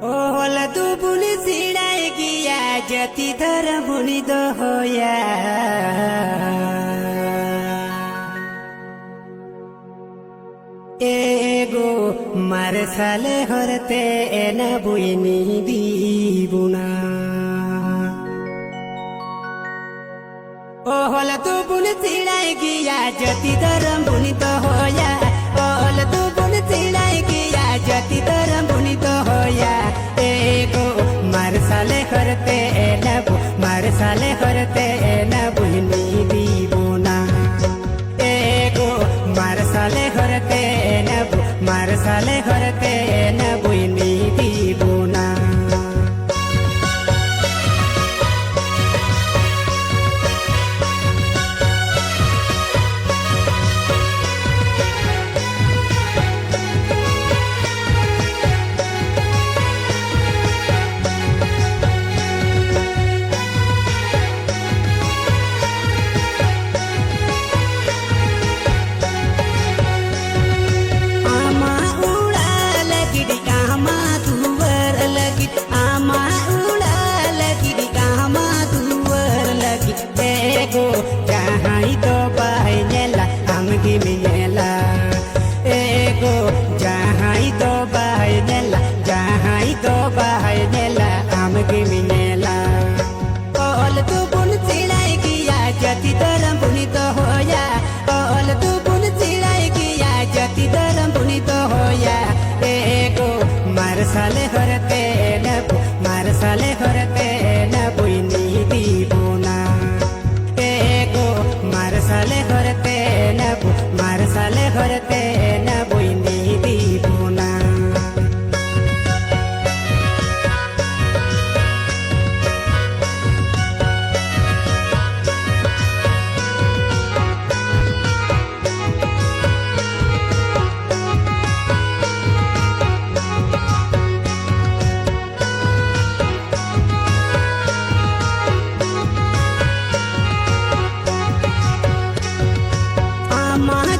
ओहल तू बुनी सिड़ाई गिया जति धर बुनी दो होया एगो मारे साले हरते एना बुइनी दीबुना ओहल तू बुनी सिड़ाई गिया जति धर बुनी दो होया ओहल तू बुनी सिड़ाई गिया जति धर बुनी दो होया एगो मारे साले हरते एना बुइनी दीबुना एगो मारे साले हरते एना बुइनी दीबुना जहाँ तो बहनेला हमगी मिनेला एगो जहाँ तो बहनेला हमगी मिनेला ओल तू बुन सिलाई किया जति दरम बुनी तो होया ओल तू बुन सिलाई किया जति दरम बुनी तो होया एगो मार साले हरते न बुइनी दीबुना मार साले हरते न बुइनी दीबुना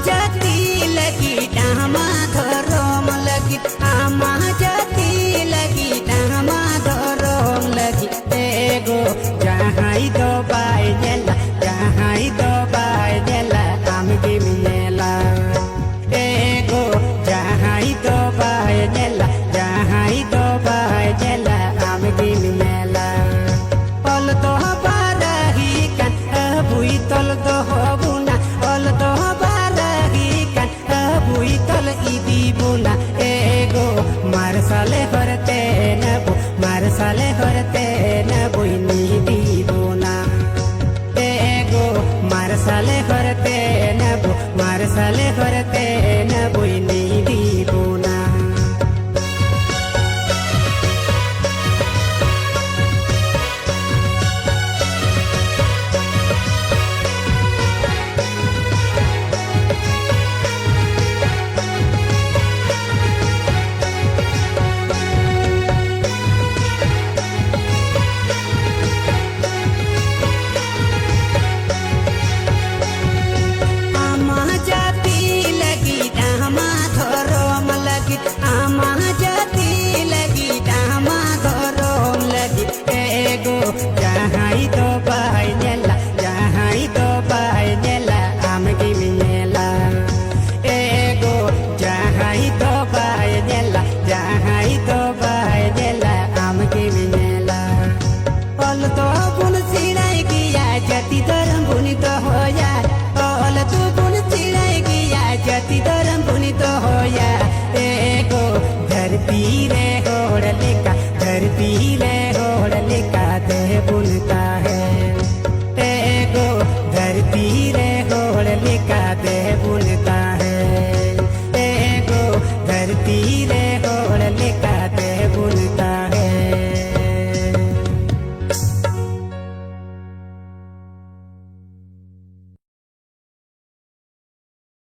जति लगी डामा धरोम लगी आमा जति लगी डामा धरोम लगी एगो जहाँ तो बहनेला हमगी मिनेला एगो जहाँ तो बहनेला हमगी मिनेला ओल तो बारही कन बुई तल तो होबुना ओल तो तल दीबुना एगो मार साले हरते न बुइनी दीबुना एगो मार साले हरते न बुइनी दीबुना आमा जति लगी डामा धरोम लगी एगो जहाँ तो बहनेला हमगी मिनेला एगो जहाँ तो बहनेला हमगी मिनेला ओल तो बुन सिड़ाई गिया जति धरम बुनी तो होया ओल तू बुन सिड़ाई गिया जति धरम बुनी तो होया एगो धरती रे होड़ लेका दे बुनता